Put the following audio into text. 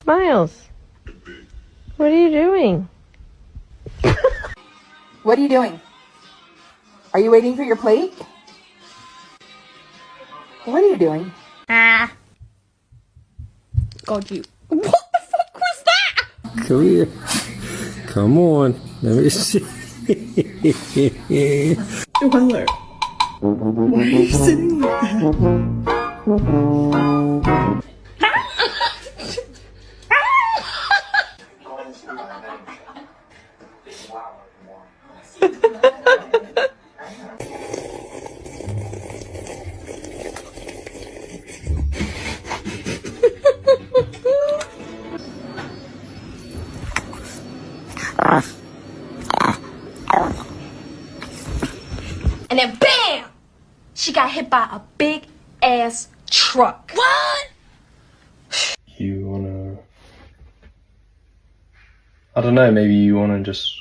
Miles, what are you doing? What are you doing? Are you waiting for your plate? What are you doing? God, you. What the fuck was that? Come here. Come on. Let me see. Hello. Why are you sitting like that? And then BAM! She got hit by a big ass truck. What? You wanna... I don't know, maybe you wanna just